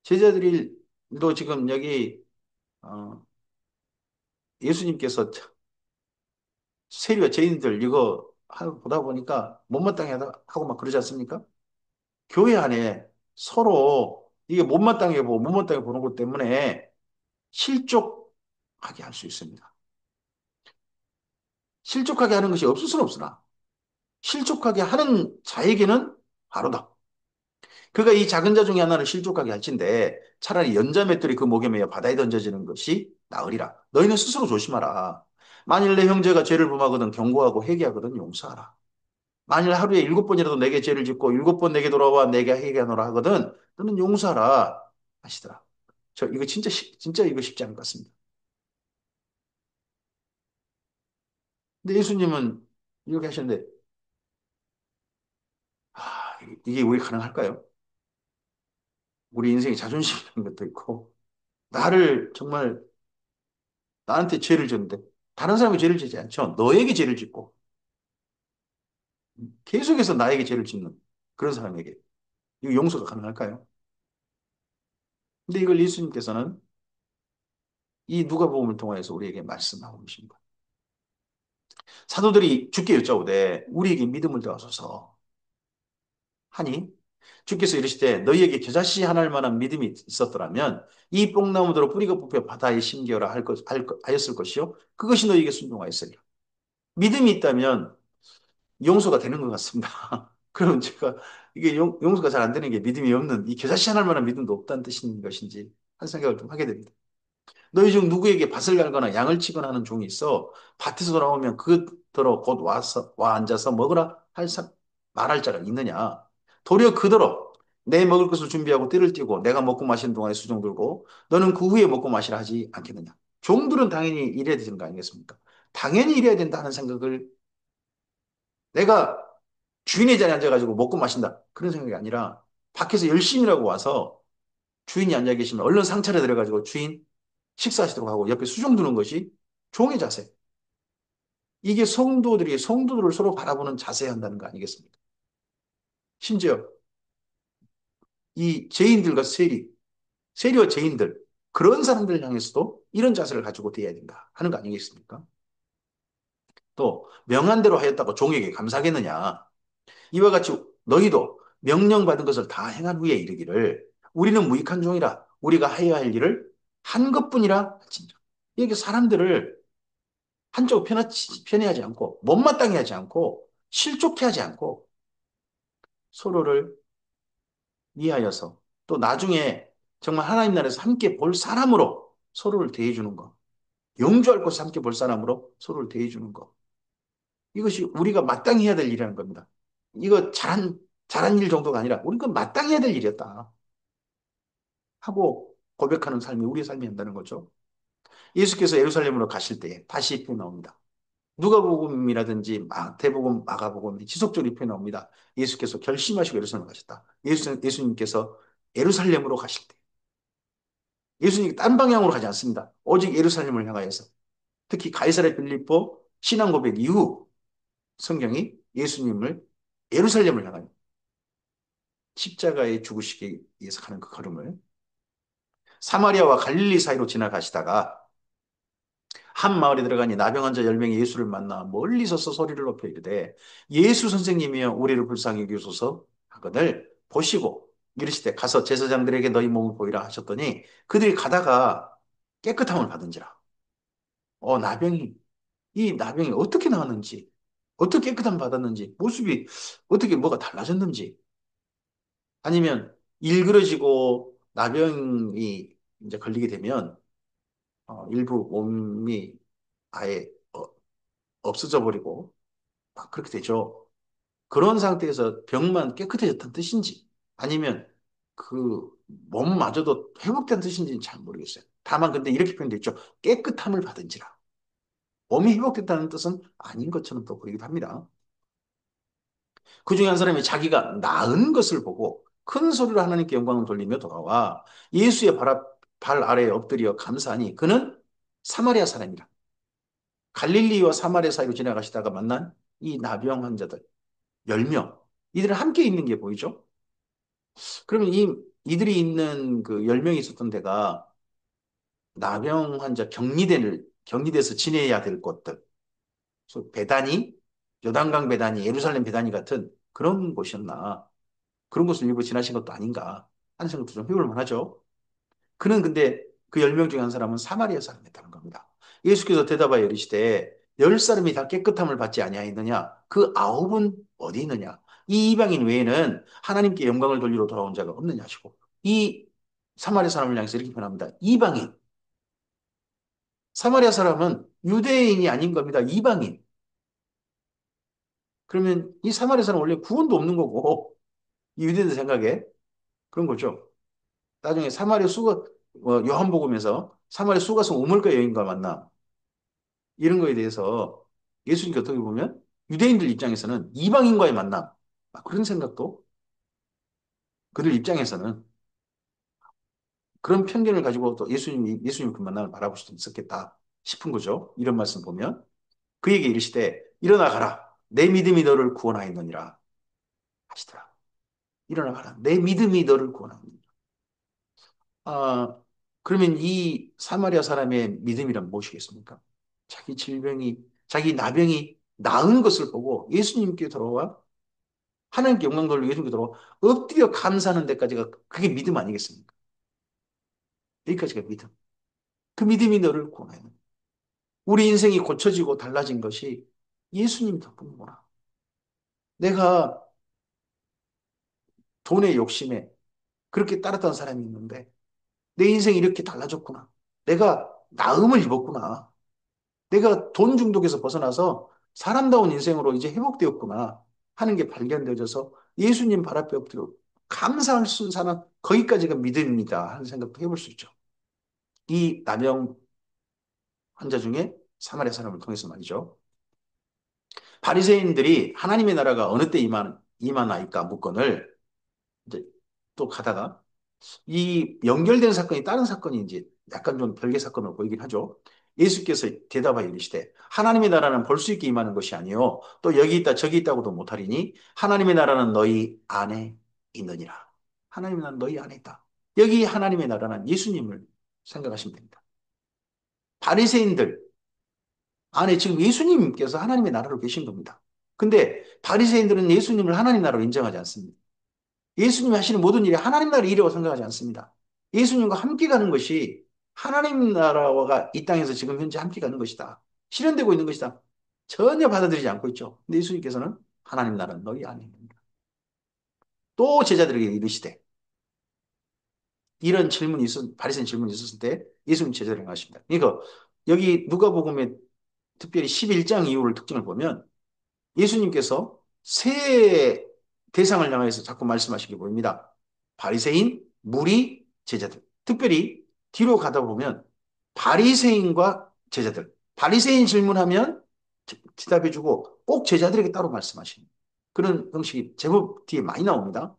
제자들도 지금 여기 어, 예수님께서 세리와 죄인들 이거 보다 보니까 못마땅해 하고 막 그러지 않습니까? 교회 안에 서로 이게 못마땅해 보고 못마땅해 보는 것 때문에 실족하게 할 수 있습니다. 실족하게 하는 것이 없을 수는 없으나 실족하게 하는 자에게는 바로다. 그가 이 작은 자 중에 하나를 실족하게 할진대 차라리 연자맷돌이 그 목에 매여 바다에 던져지는 것이 나으리라. 너희는 스스로 조심하라. 만일 내 형제가 죄를 범하거든 경고하고 회개하거든 용서하라. 만일 하루에 7번이라도 내게 죄를 짓고 7번 내게 돌아와 내게 회개하노라 하거든 너는 용서하라 하시더라. 저 이거 진짜 이거 쉽지 않을 것 같습니다. 근데 예수님은 이렇게 하셨는데 이게 우리 가능할까요? 우리 인생에 자존심이라는 것도 있고 나를 정말 나한테 죄를 졌는데 다른 사람이 죄를 짓지 않죠. 너에게 죄를 짓고 계속해서 나에게 죄를 짓는 그런 사람에게 이거 용서가 가능할까요? 근데 이걸 예수님께서는 이 누가복음을 통해서 우리에게 말씀하고 계십니다. 사도들이 주께 여짜오되 우리에게 믿음을 더하소서 하니 주께서 이르시되 너희에게 겨자씨 하나일 만한 믿음이 있었더라면 이 뽕나무대로 뿌리가 뽑혀 바다에 심기어라 하였을 것이요 그것이 너희에게 순종하였으리라. 믿음이 있다면 용서가 되는 것 같습니다. 그럼 제가 이게 용서가 잘 안 되는 게 믿음이 없는 이 겨자씨 하나일 만한 믿음도 없다는 뜻인 것인지 한 생각을 좀 하게 됩니다. 너희 중 누구에게 밭을 갈거나 양을 치거나 하는 종이 있어 밭에서 돌아오면 그더러 곧 와 앉아서 먹으라 말할 자가 있느냐? 도리어 그더러 내 먹을 것을 준비하고 띠를 띠고 내가 먹고 마시는 동안에 수종 들고 너는 그 후에 먹고 마시라 하지 않겠느냐? 종들은 당연히 일해야 되는 거 아니겠습니까? 당연히 일해야 된다는 생각을 내가 주인의 자리에 앉아가지고 먹고 마신다. 그런 생각이 아니라 밖에서 열심히 일하고 와서 주인이 앉아 계시면 얼른 상차려 들어가지고 주인 식사하시도록 하고 옆에 수종 두는 것이 종의 자세. 이게 성도들이 성도들을 서로 바라보는 자세야 한다는 거 아니겠습니까? 심지어 이 죄인들과 세리와 죄인들, 그런 사람들 향해서도 이런 자세를 가지고 대해야 된다 하는 거 아니겠습니까? 또 명한 대로 하였다고 종에게 감사하겠느냐? 이와 같이 너희도 명령받은 것을 다 행한 후에 이르기를 우리는 무익한 종이라 우리가 하여야 할 일을 한 것뿐이라 할지니라. 이게 사람들을 한쪽 편애하지 않고 못마땅해 하지 않고 실족해 하지 않고 서로를 이해하여서 또 나중에 정말 하나님 나라에서 함께 볼 사람으로 서로를 대해주는 것. 영주할 곳에 함께 볼 사람으로 서로를 대해주는 것. 이것이 우리가 마땅히 해야 될 일이라는 겁니다. 이거 잘한 일 정도가 아니라 우리가 마땅히 해야 될 일이었다 하고 고백하는 삶이 우리의 삶이 된다는 거죠. 예수께서 예루살렘으로 가실 때 다시 표현 나옵니다. 누가복음이라든지 마태복음, 마가복음 지속적으로 표현 나옵니다. 예수께서 결심하시고 예루살렘으로 가셨다. 예수님께서 예루살렘으로 가실 때 예수님이 딴 방향으로 가지 않습니다. 오직 예루살렘을 향하여서 특히 가이사랴 빌립보 신앙 고백 이후 성경이 예수님을 예루살렘을 향하여 십자가에 죽으시기 위해서 가는 그 걸음을 사마리아와 갈릴리 사이로 지나가시다가 한 마을에 들어가니 나병 환자 10명이 예수를 만나 멀리 서서 소리를 높여 이르되 예수 선생님이여 우리를 불쌍히 여기소서 하거늘 보시고 이르시되 가서 제사장들에게 너희 몸을 보이라 하셨더니 그들이 가다가 깨끗함을 받은지라. 나병이 이 나병이 어떻게 나왔는지 어떻게 깨끗함 받았는지 모습이 어떻게 뭐가 달라졌는지 아니면 일그러지고 나병이 이제 걸리게 되면 일부 몸이 아예 없어져 버리고 막 그렇게 되죠. 그런 상태에서 병만 깨끗해졌다는 뜻인지 아니면 그 몸마저도 회복된 뜻인지는 잘 모르겠어요. 다만 근데 이렇게 표현되어 있죠. 깨끗함을 받은지라. 몸이 회복됐다는 뜻은 아닌 것처럼 또 보이기도 합니다. 그 중에 한 사람이 자기가 나은 것을 보고 큰 소리로 하나님께 영광을 돌리며 돌아와 예수의 발 아래에 엎드려 감사하니 그는 사마리아 사람이라. 갈릴리와 사마리아 사이로 지나가시다가 만난 이 나병 환자들 10명. 이들은 함께 있는 게 보이죠? 그러면 이들이 있는 그 10명이 있었던 데가 나병 환자 격리돼서 지내야 될 곳들. 그래서 베다니, 요단강 베다니, 예루살렘 베다니 같은 그런 곳이었나. 그런 곳을 일부 지나신 것도 아닌가 하는 생각도 좀 해볼 만하죠. 그는 근데 그 10명 중에 한 사람은 사마리아 사람이었다는 겁니다. 예수께서 대답하여 이르시되 10사람이 다 깨끗함을 받지 아니하였느냐? 그 9은 어디 있느냐? 이 이방인 외에는 하나님께 영광을 돌리러 돌아온 자가 없느냐 하시고 이 사마리아 사람을 향해서 이렇게 표현합니다. 이방인. 사마리아 사람은 유대인이 아닌 겁니다. 이방인. 그러면 이 사마리아 사람은 원래 구원도 없는 거고 이 유대인들 생각에 그런 거죠. 나중에 요한복음에서 사마리아 수가성 우물가 여인과 만나 이런 거에 대해서 예수님께 어떻게 보면 유대인들 입장에서는 이방인과의 만남 막 그런 생각도 그들 입장에서는 그런 편견을 가지고 또 예수님 그 만남을 바라볼 수도 있었겠다 싶은 거죠. 이런 말씀 보면 그에게 이르시되 일어나 가라 내 믿음이 너를 구원하였느니라 하시더라. 일어나 가라 내 믿음이 너를 구원하였느니라. 아, 그러면 이 사마리아 사람의 믿음이란 무엇이겠습니까? 자기 나병이 나은 것을 보고 예수님께 돌아와 하나님께 영광 돌리고 예수님께 돌아 엎드려 감사하는 데까지가 그게 믿음 아니겠습니까? 여기까지가 믿음. 그 믿음이 너를 구원해. 우리 인생이 고쳐지고 달라진 것이 예수님 덕분이구나. 내가 돈의 욕심에 그렇게 따랐던 사람이 있는데 내 인생이 이렇게 달라졌구나. 내가 나음을 입었구나. 내가 돈 중독에서 벗어나서 사람다운 인생으로 이제 회복되었구나 하는 게 발견되어져서 예수님 발 앞에 엎드려 감사할 수 있는 사람, 거기까지가 믿음입니다 하는 생각도 해볼 수 있죠. 이 남영 환자 중에 사마리아 사람을 통해서 말이죠. 바리새인들이 하나님의 나라가 어느 때 임하나이까 묻건을 이제 또 가다가 이 연결된 사건이 다른 사건인지 약간 좀 별개 사건으로 보이긴 하죠. 예수께서 대답하여 이르시되 하나님의 나라는 볼 수 있게 임하는 것이 아니요 또 여기 있다 저기 있다고도 못하리니 하나님의 나라는 너희 안에 있느니라. 하나님의 나라는 너희 안에 있다. 여기 하나님의 나라는 예수님을 생각하시면 됩니다. 바리새인들 안에 지금 예수님께서 하나님의 나라로 계신 겁니다. 근데 바리새인들은 예수님을 하나님 나라로 인정하지 않습니다. 예수님이 하시는 모든 일이 하나님 나라의 일이라고 생각하지 않습니다. 예수님과 함께 가는 것이 하나님 나라가 이 땅에서 지금 현재 함께 가는 것이다. 실현되고 있는 것이다. 전혀 받아들이지 않고 있죠. 근데 예수님께서는 하나님 나라는 너희 안에 있습니다. 또 제자들에게 이르시되 이런 바리새인 질문이 있었을 때 예수님 제자들에게 하십니다. 그러니까 여기 누가복음의 특별히 11장 이후를 특징을 보면 예수님께서 세 대상을 향해서 자꾸 말씀하시기 보입니다. 바리새인, 무리, 제자들. 특별히 뒤로 가다 보면 바리새인과 제자들. 바리새인 질문하면 대답해주고 꼭 제자들에게 따로 말씀하시는 그런 형식이 제법 뒤에 많이 나옵니다.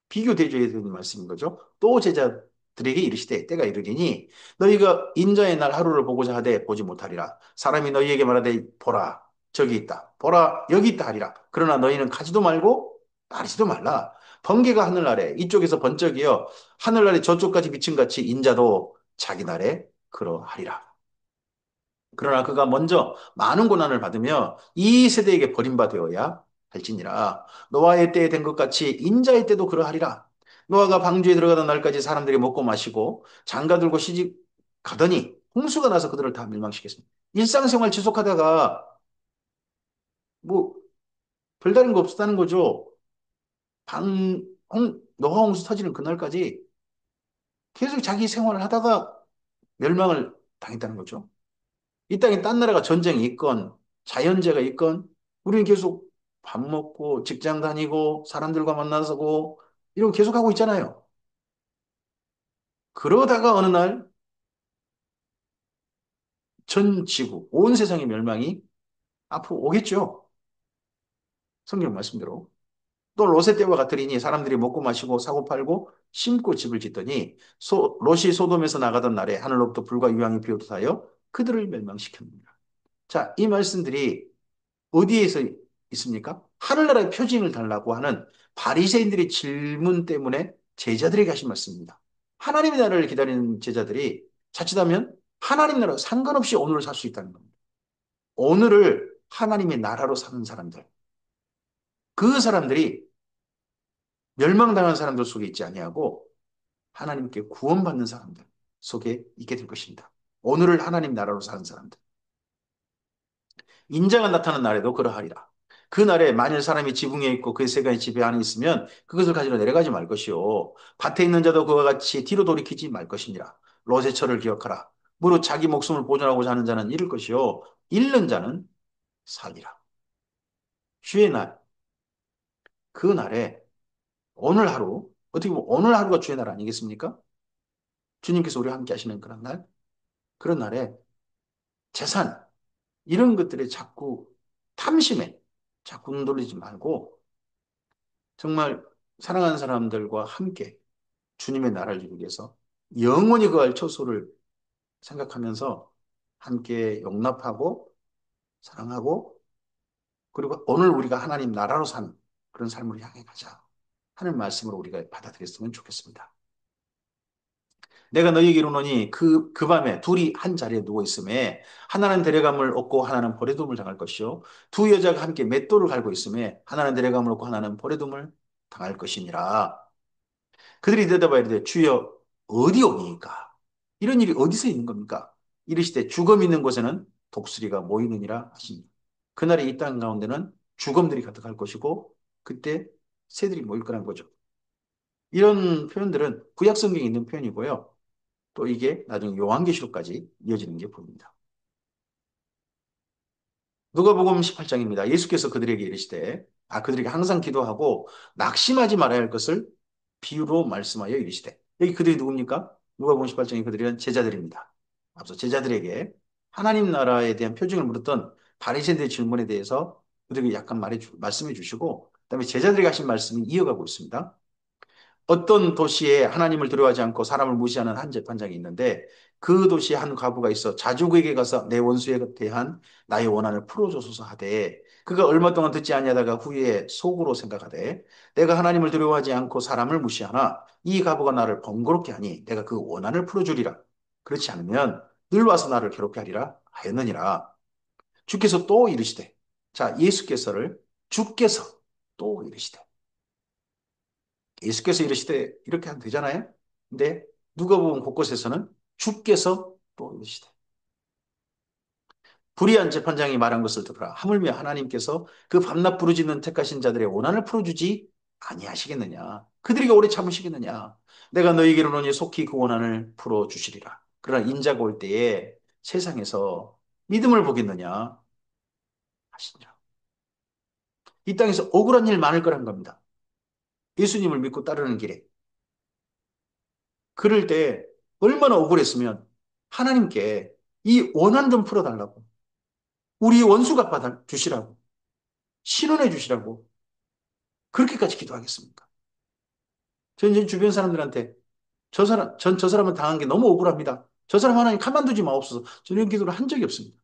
비교 대조해야 되는 말씀인 거죠. 또 제자들에게 이르시되 때가 이르리니 너희가 인자의 날 하루를 보고자 하되 보지 못하리라. 사람이 너희에게 말하되 보라 저기 있다. 보라 여기 있다 하리라. 그러나 너희는 가지도 말고 따르지도 말라. 번개가 하늘 아래 이쪽에서 번쩍이어 하늘 아래 저쪽까지 비친 같이 인자도 자기 날에 그러하리라. 그러나 그가 먼저 많은 고난을 받으며 이 세대에게 버림받아야 할지니라. 노아의 때에 된 것 같이 인자의 때도 그러하리라. 노아가 방주에 들어가던 날까지 사람들이 먹고 마시고 장가들고 시집 가더니 홍수가 나서 그들을 다 멸망시켰습니다. 일상생활 지속하다가 뭐 별다른 거 없었다는 거죠. 노아 홍수 터지는 그날까지 계속 자기 생활을 하다가 멸망을 당했다는 거죠. 이 땅에 딴 나라가 전쟁이 있건 자연재해가 있건 우리는 계속 밥 먹고 직장 다니고 사람들과 만나고 이러고 계속 하고 있잖아요. 그러다가 어느 날 전 지구, 온 세상의 멸망이 앞으로 오겠죠. 성경 말씀대로. 또 롯의 때와 같으리니 사람들이 먹고 마시고 사고 팔고 심고 집을 짓더니 롯이 소돔에서 나가던 날에 하늘로부터 불과 유황이 비롯하여 그들을 멸망시켰느니라. 자, 이 말씀들이 어디에서 있습니까? 하늘나라의 표징을 달라고 하는 바리새인들의 질문 때문에 제자들에게 하신 말씀입니다. 하나님의 나라를 기다리는 제자들이 자칫하면 하나님 나라 상관없이 오늘을 살 수 있다는 겁니다. 오늘을 하나님의 나라로 사는 사람들, 그 사람들이 멸망당한 사람들 속에 있지 아니하고 하나님께 구원받는 사람들 속에 있게 될 것입니다. 오늘을 하나님 나라로 사는 사람들. 인자가 나타난 날에도 그러하리라. 그 날에 만일 사람이 지붕에 있고 그의 세간이 집에 안에 있으면 그것을 가지러 내려가지 말 것이요. 밭에 있는 자도 그와 같이 뒤로 돌이키지 말 것이니라. 롯의 철을 기억하라. 무릇 자기 목숨을 보존하고자 하는 자는 잃을 것이요. 잃는 자는 살리라. 주의 날, 그 날에 오늘 하루, 어떻게 보면 오늘 하루가 주의 날 아니겠습니까? 주님께서 우리와 함께 하시는 그런 날, 그런 날에 재산, 이런 것들에 자꾸 탐심에 자꾸 흔들리지 말고 정말 사랑하는 사람들과 함께 주님의 나라를 이루기 위해서 영원히 그할 처소를 생각하면서 함께 용납하고 사랑하고 그리고 오늘 우리가 하나님 나라로 사는 그런 삶을 향해 가자 하는 말씀으로 우리가 받아들였으면 좋겠습니다. 내가 너희에게 이르노니 그 밤에 둘이 한 자리에 누워 있음에 하나는 데려감을 얻고 하나는 버려둠을 당할 것이요 두 여자가 함께 맷돌을 갈고 있음에 하나는 데려감을 얻고 하나는 버려둠을 당할 것이니라. 그들이 대답하여 이르되 주여 어디 오니까 이런 일이 어디서 있는 겁니까? 이르시되 죽음 있는 곳에는 독수리가 모이느니라 하시니 그날에 이 땅 가운데는 죽음들이 가득할 것이고 그때 새들이 모일 거란 거죠. 이런 표현들은 구약 성경에 있는 표현이고요. 또 이게 나중에 요한계시록까지 이어지는 게 보입니다. 누가복음 18장입니다. 예수께서 그들에게 이르시되 그들에게 항상 기도하고 낙심하지 말아야 할 것을 비유로 말씀하여 이르시되 여기 그들이 누굽니까? 누가복음 18장의 그들은 제자들입니다. 앞서 제자들에게 하나님 나라에 대한 표징을 물었던 바리새인들의 질문에 대해서 그들에게 약간 말씀해 주시고 그다음에 제자들에게 하신 말씀이 이어가고 있습니다. 어떤 도시에 하나님을 두려워하지 않고 사람을 무시하는 한 재판장이 있는데 그 도시에 한 과부가 있어 자주 그에게 가서 내 원수에 대한 나의 원한을 풀어줘소서 하되 그가 얼마 동안 듣지 아니하다가 후에 속으로 생각하되 내가 하나님을 두려워하지 않고 사람을 무시하나 이 과부가 나를 번거롭게 하니 내가 그 원한을 풀어주리라. 그렇지 않으면 늘 와서 나를 괴롭게 하리라 하였느니라. 주께서 또 이르시되 자 예수께서를 주께서 또 이르시되 예수께서 이르시되 이렇게 하면 되잖아요. 근데 누가 보면 곳곳에서는 주께서 또 이르시되 불의한 재판장이 말한 것을 들으라. 하물며 하나님께서 그 밤낮 부르짖는 택하신 자들의 원한을 풀어주지 아니하시겠느냐. 그들이 오래 참으시겠느냐. 내가 너희에게 이르노니 속히 그 원한을 풀어주시리라. 그러나 인자가 올 때에 세상에서 믿음을 보겠느냐 하시니라. 이 땅에서 억울한 일 많을 거란 겁니다. 예수님을 믿고 따르는 길에. 그럴 때 얼마나 억울했으면 하나님께 이 원한 좀 풀어달라고. 우리 원수 갚아 주시라고. 신원해 주시라고. 그렇게까지 기도하겠습니까? 전 이제 주변 사람들한테 전 저 사람은 당한 게 너무 억울합니다. 저 사람 하나님 가만두지 마옵소서. 저는 이런 기도를 한 적이 없습니다.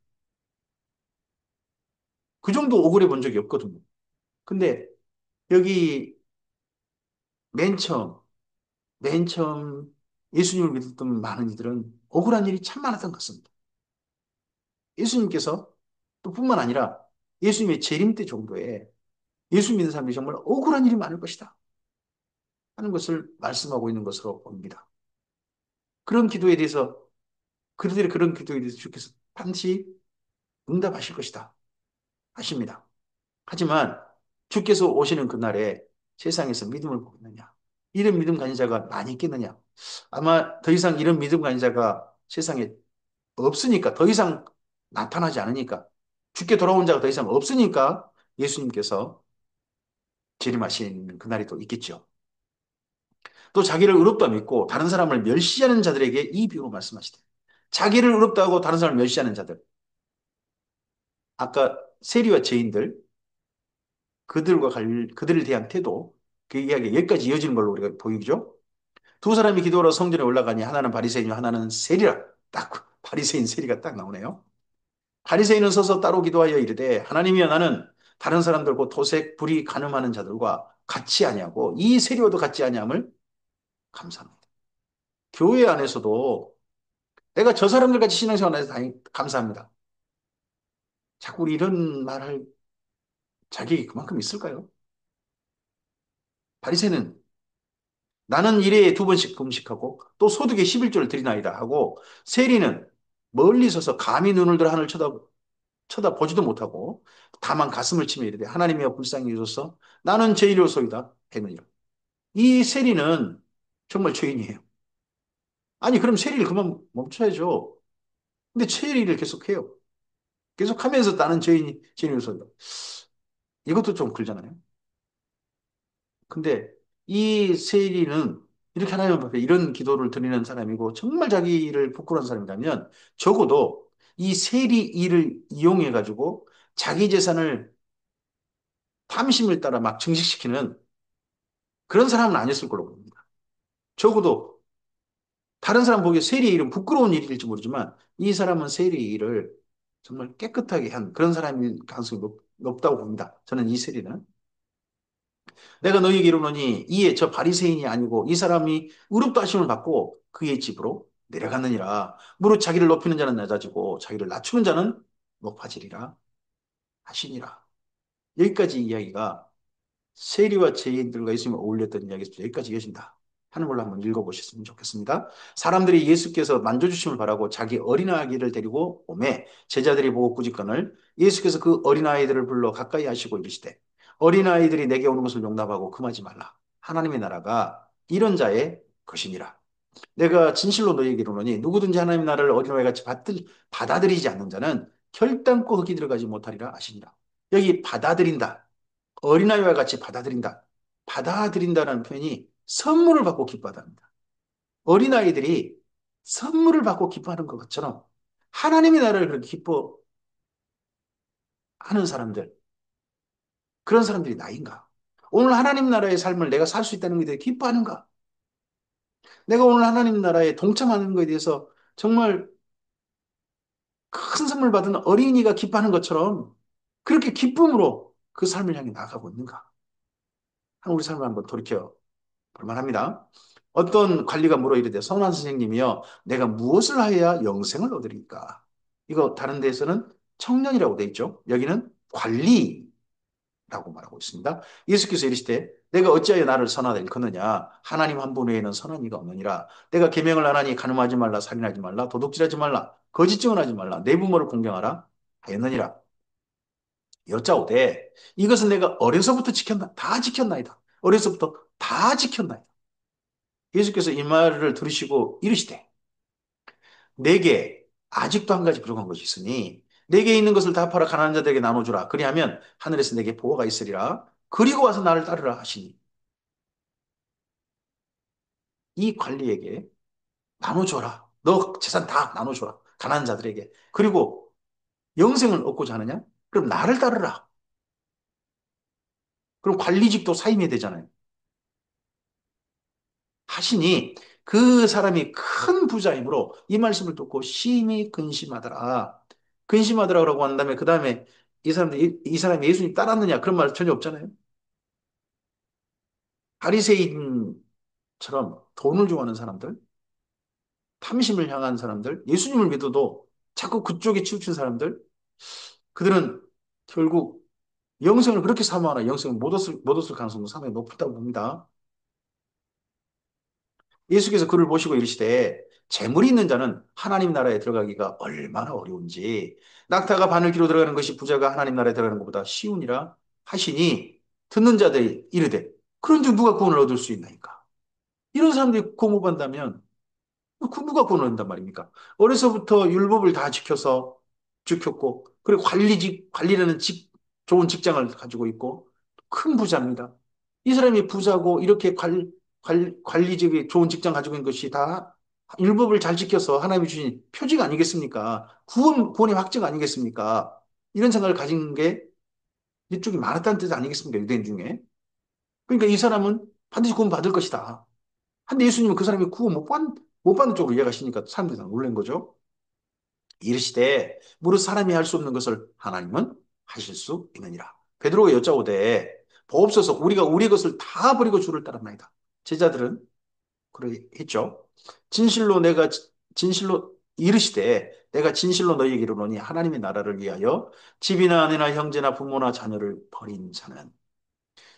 그 정도 억울해 본 적이 없거든요. 근데 여기 맨 처음, 맨 처음 예수님을 믿었던 많은 이들은 억울한 일이 참 많았던 것 같습니다. 예수님께서 또 뿐만 아니라 예수님의 재림 때 정도에 예수 믿는 사람들이 정말 억울한 일이 많을 것이다 하는 것을 말씀하고 있는 것으로 봅니다. 그런 기도에 대해서 그들의 그런 기도에 대해서 주께서 반드시 응답하실 것이다 하십니다. 하지만 주께서 오시는 그날에 세상에서 믿음을 보겠느냐? 이런 믿음 가진 자가 많이 있겠느냐? 아마 더 이상 이런 믿음 가진 자가 세상에 없으니까 더 이상 나타나지 않으니까 주께 돌아온 자가 더 이상 없으니까 예수님께서 재림하시는 그날이 또 있겠죠. 또 자기를 의롭다 믿고 다른 사람을 멸시하는 자들에게 이 비유로 말씀하시되 자기를 의롭다고 다른 사람을 멸시하는 자들 아까 세리와 죄인들 그들을 대한 태도 그 이야기가 여기까지 이어지는 걸로 우리가 보이죠. 두 사람이 기도하러 성전에 올라가니 하나는 바리새인이요 하나는 세리라 딱 바리새인 세리가 딱 나오네요. 바리새인은 서서 따로 기도하여 이르되 하나님이여 나는 다른 사람들 곧 토색 불이 간음하는 자들과 같이 아니하고 이 세리와도 같이 아니함을 감사합니다. 교회 안에서도 내가 저 사람들 같이 신앙생활 해서 감사합니다. 자꾸 우리 이런 말할 자격이 그만큼 있을까요? 바리새는 나는 일에 두 번씩 금식하고 또 소득의 11조를 드리나이다 하고 세리는 멀리 서서 감히 눈을 들어 하늘을 쳐다보지도 못하고 다만 가슴을 치며 이르되 하나님이여 불쌍히 여소서 나는 죄인이로소이다 했느니라. 이 세리는 정말 죄인이에요. 아니 그럼 세리를 그만 멈춰야죠. 근데 세리를 계속해요. 계속하면서 나는 죄인이로소이다. 이것도 좀 그러잖아요. 근데 이 세리는 이렇게 하나님 앞에 이런 기도를 드리는 사람이고 정말 자기를 부끄러운 사람이라면 적어도 이 세리 일을 이용해 가지고 자기 재산을 탐심을 따라 막 증식시키는 그런 사람은 아니었을 걸로 봅니다. 적어도 다른 사람 보기에 세리 일은 부끄러운 일일지 모르지만 이 사람은 세리 일을 정말 깨끗하게 한 그런 사람일 가능성이 높다고 봅니다. 저는 이 세리는. 내가 너희에게 이르노니 이에 저 바리새인이 아니고 이 사람이 의롭다 하심을 받고 그의 집으로 내려갔느니라. 무릇 자기를 높이는 자는 낮아지고 자기를 낮추는 자는 높아지리라 하시니라. 여기까지 이야기가 세리와 죄인들과 예수님을 어울렸던 이야기에서 여기까지 이어진다 하는 걸로 한번 읽어보셨으면 좋겠습니다. 사람들이 예수께서 만져주심을 바라고 자기 어린아이를 데리고 오매 제자들이 보고 꾸짖거늘 예수께서 그 어린아이들을 불러 가까이 하시고 이르시되 어린아이들이 내게 오는 것을 용납하고 금하지 말라. 하나님의 나라가 이런 자의 것이니라. 내가 진실로 너희에게 이르노니 누구든지 하나님의 나라를 어린아이 같이 받아들이지 않는 자는 결단코 흙이 들어가지 못하리라 하시니라. 여기 받아들인다. 어린아이와 같이 받아들인다. 받아들인다는 표현이 선물을 받고 기뻐한답니다. 어린아이들이 선물을 받고 기뻐하는 것처럼 하나님의 나라를 그렇게 기뻐하는 사람들, 그런 사람들이 나인가? 오늘 하나님 나라의 삶을 내가 살 수 있다는 것에 대해 기뻐하는가? 내가 오늘 하나님 나라에 동참하는 것에 대해서 정말 큰 선물 받은 어린이가 기뻐하는 것처럼 그렇게 기쁨으로 그 삶을 향해 나아가고 있는가? 우리 삶을 한번 돌이켜 볼만합니다. 어떤 관리가 물어 이르되 선한 선생님이여 내가 무엇을 하여야 영생을 얻으리까? 이거 다른 데에서는 청년이라고 돼 있죠. 여기는 관리라고 말하고 있습니다. 예수께서 이르시되 내가 어찌하여 나를 선하다 일컫느냐 하나님 한 분 외에는 선한 이가 없느니라. 내가 계명을 안 하니 간음하지 말라 살인하지 말라 도둑질하지 말라 거짓 증언하지 말라 내 부모를 공경하라 하였느니라. 여짜오되 이것은 내가 어려서부터 지켰나 다 지켰나이다. 어려서부터 다 지켰나이다. 예수께서 이 말을 들으시고 이르시되 내게 아직도 한 가지 부족한 것이 있으니 내게 있는 것을 다 팔아 가난한 자들에게 나눠주라. 그리하면 하늘에서 내게 보호가 있으리라. 그리고 와서 나를 따르라 하시니 이 관리에게 나눠줘라. 너 재산 다 나눠줘라. 가난한 자들에게. 그리고 영생을 얻고자 하느냐? 그럼 나를 따르라. 그럼 관리직도 사임해야 되잖아요. 하시니 그 사람이 큰 부자이므로 이 말씀을 듣고 심히 근심하더라. 근심하더라고 한 다음에 그 다음에 이 사람이 예수님 따랐느냐 그런 말 전혀 없잖아요. 바리새인처럼 돈을 좋아하는 사람들, 탐심을 향한 사람들, 예수님을 믿어도 자꾸 그쪽에 치우친 사람들, 그들은 결국 영생을 그렇게 사모하나 영생을 못 얻을 가능성도 상당히 높다고 봅니다. 예수께서 그를 보시고 이르시되 재물이 있는 자는 하나님 나라에 들어가기가 얼마나 어려운지 낙타가 바늘기로 들어가는 것이 부자가 하나님 나라에 들어가는 것보다 쉬우니라 하시니 듣는 자들이 이르되 그런즉 누가 구원을 얻을 수 있나이까? 이런 사람들이 구원 못 받는다면 그 누가 구원을 얻는단 말입니까? 어려서부터 율법을 다 지켰고 그리고 관리라는 좋은 직장을 가지고 있고 큰 부자입니다. 이 사람이 부자고 이렇게 관리직이 좋은 직장 가지고 있는 것이 다 율법을 잘 지켜서 하나님이 주신 표징 아니겠습니까? 구원의 확증 아니겠습니까? 이런 생각을 가진 게 이쪽이 많았다는 뜻 아니겠습니까? 유대인 중에. 그러니까 이 사람은 반드시 구원 받을 것이다. 근데 예수님은 그 사람이 구원 못 받는 쪽으로 이해가시니까 사람들이 다 놀란 거죠. 이르시되 무릇 사람이 할 수 없는 것을 하나님은 하실 수 있느니라. 베드로가 여짜오되 보옵소서 우리가 우리 것을 다 버리고 주를 따랐나이다. 제자들은 그러했죠. 진실로 이르시되 내가 진실로 너희에게 이르노니 하나님의 나라를 위하여 집이나 아내나 형제나 부모나 자녀를 버린 자는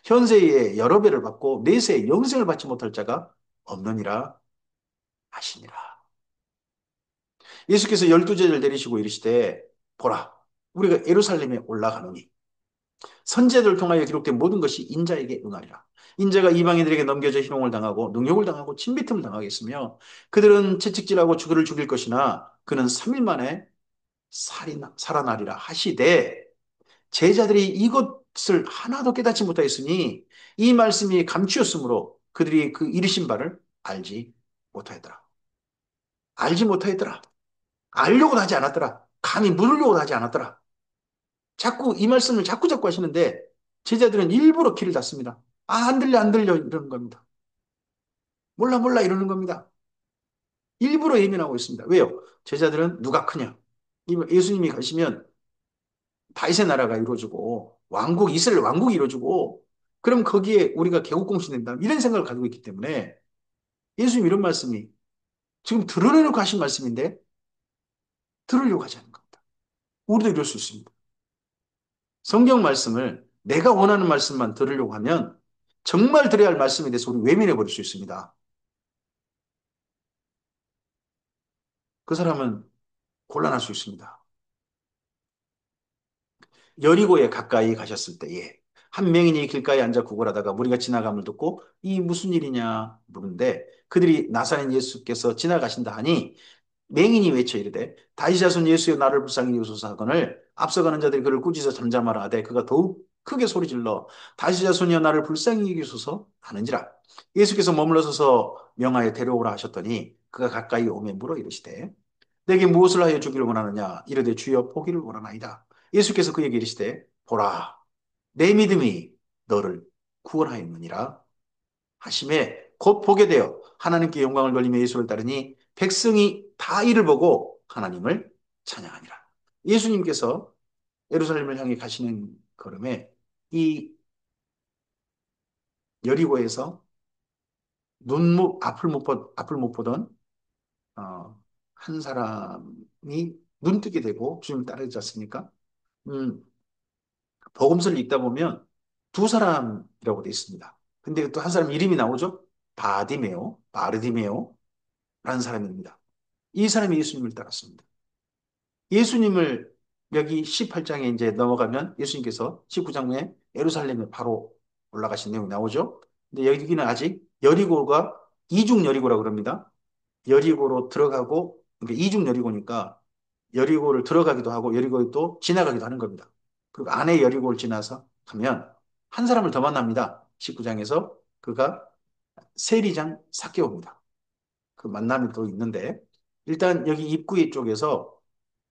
현세에 여러 배를 받고 내세에 영생을 받지 못할 자가 없느니라 하시니라. 예수께서 열두 제자를 데리시고 이르시되 보라 우리가 예루살렘에 올라가노니 선제들을 통하여 기록된 모든 것이 인자에게 응하리라. 인자가 이방인들에게 넘겨져 희롱을 당하고 능욕을 당하고 침비틈을 당하겠으며 그들은 채찍질하고 그를 죽일 것이나 그는 3일 만에 살아나리라 하시되 제자들이 이것을 하나도 깨닫지 못하였으니 이 말씀이 감추었으므로 그들이 그 이르신 바를 알지 못하였더라. 알지 못하였더라. 알려고도 하지 않았더라. 감히 물으려고도 하지 않았더라. 자꾸 이 말씀을 자꾸 하시는데 제자들은 일부러 귀를 닫습니다. 아, 안 들려, 안 들려 이러는 겁니다. 몰라, 몰라 이러는 겁니다. 일부러 예민하고 있습니다. 왜요? 제자들은 누가 크냐? 예수님이 가시면 다윗의 나라가 이루어지고 이스라엘 왕국이 이루어지고 그럼 거기에 우리가 개국공신 된다. 이런 생각을 가지고 있기 때문에 예수님 이런 말씀이 지금 드러내놓고 하신 말씀인데 들으려고 하지 않는 겁니다. 우리도 이럴 수 있습니다. 성경 말씀을 내가 원하는 말씀만 들으려고 하면 정말 들어야 할 말씀에 대해서 우리 외면해 버릴 수 있습니다. 그 사람은 곤란할 수 있습니다. 여리고에 가까이 가셨을 때에 한 맹인이 길가에 앉아 구걸하다가 무리가 지나감을 듣고 이 무슨 일이냐 물은데 그들이 나사렛 예수께서 지나가신다 하니 맹인이 외쳐 이르되 다윗 자손 예수여 나를 불쌍히 여소서 하거늘 앞서가는 자들이 그를 꾸짖어 잠잠하라 하되 그가 더욱 크게 소리질러 다윗 자손이여 나를 불쌍히 여소서 하는지라 예수께서 머물러 서서 명하여 데려오라 하셨더니 그가 가까이 오매 물어 이르시되 내게 무엇을 하여 주기를 원하느냐 이르되 주여 보기를 원하나이다 예수께서 그에게 이르시되 보라 내 믿음이 너를 구원하였느니라 하심에 곧 보게 되어 하나님께 영광을 돌리며 예수를 따르니 백성이 다 이를 보고 하나님을 찬양하니라. 예수님께서 예루살렘을 향해 가시는 걸음에 이 여리고에서 앞을 못 보던 한 사람이 눈 뜨게 되고 주님 따르지 않습니까? 음, 복음서를 읽다 보면 두 사람이라고 되어 있습니다. 근데 또 한 사람 이름이 나오죠? 바르디메오라는 사람입니다. 이 사람이 예수님을 따랐습니다. 예수님을 여기 18장에 이제 넘어가면 예수님께서 19장에 예루살렘에 바로 올라가신 내용이 나오죠. 근데 여기는 아직 여리고가 이중 여리고라고 그럽니다. 여리고로 들어가고 그러니까 이중 여리고니까 여리고를 들어가기도 하고 여리고에 또 지나가기도 하는 겁니다. 그리고 안에 여리고를 지나서 가면 한 사람을 더 만납니다. 19장에서 그가 세리장 삭개오입니다. 그 만남이 또 있는데 일단 여기 입구 쪽에서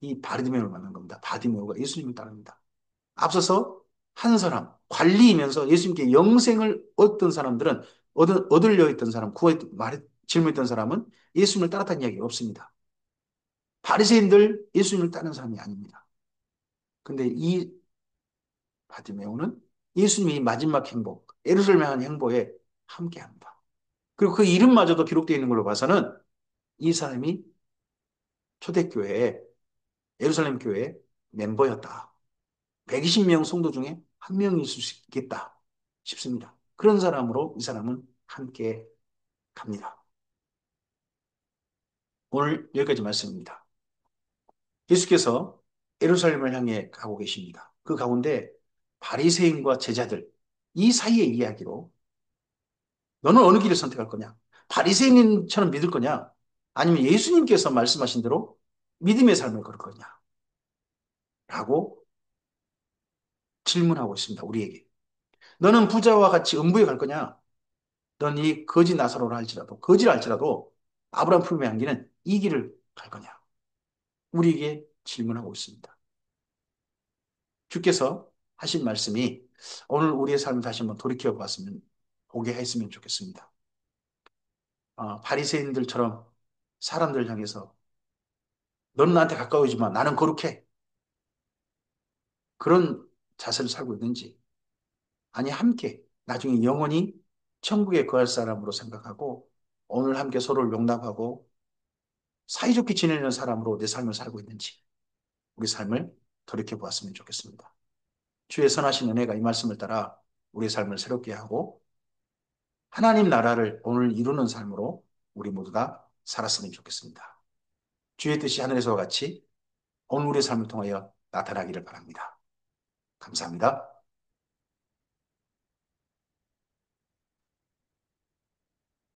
이 바르디메오를 만난 겁니다. 바디메오가 예수님을 따릅니다. 앞서서 한 사람, 관리이면서 예수님께 영생을 얻던 사람들은 얻으려 했던 사람, 질문했던 사람은 예수님을 따랐다는 이야기가 없습니다. 바리새인들 예수님을 따르는 사람이 아닙니다. 근데 이 바디메오는 예수님이 마지막 행복, 예루살렘 향한 행보에 함께합니다. 그리고 그 이름마저도 기록되어 있는 걸로 봐서는 이 사람이 초대교회에 예루살렘 교회 멤버였다. 120명 성도 중에 한 명일 수 있겠다 싶습니다. 그런 사람으로 이 사람은 함께 갑니다. 오늘 여기까지 말씀입니다. 예수께서 예루살렘을 향해 가고 계십니다. 그 가운데 바리새인과 제자들 이 사이의 이야기로 너는 어느 길을 선택할 거냐? 바리새인처럼 믿을 거냐? 아니면 예수님께서 말씀하신 대로 믿음의 삶을 걸을 거냐? 라고 질문하고 있습니다. 우리에게. 너는 부자와 같이 음부에 갈 거냐? 넌 이 거지 나사로라 할지라도, 거지라 할지라도 아브라함 품에 안기는 이 길을 갈 거냐? 우리에게 질문하고 있습니다. 주께서 하신 말씀이 오늘 우리의 삶을 다시 한번 돌이켜 봤으면, 보게 했으면 좋겠습니다. 바리새인들처럼 사람들 향해서 너는 나한테 가까워지만 나는 거룩해. 그런 자세를 살고 있는지, 아니 함께 나중에 영원히 천국에 거할 사람으로 생각하고 오늘 함께 서로를 용납하고 사이좋게 지내는 사람으로 내 삶을 살고 있는지 우리 삶을 돌이켜 보았으면 좋겠습니다. 주의 선하신 은혜가 이 말씀을 따라 우리의 삶을 새롭게 하고 하나님 나라를 오늘 이루는 삶으로 우리 모두 다 살았으면 좋겠습니다. 주의 뜻이 하늘에서와 같이 오늘 우리의 삶을 통하여 나타나기를 바랍니다. 감사합니다.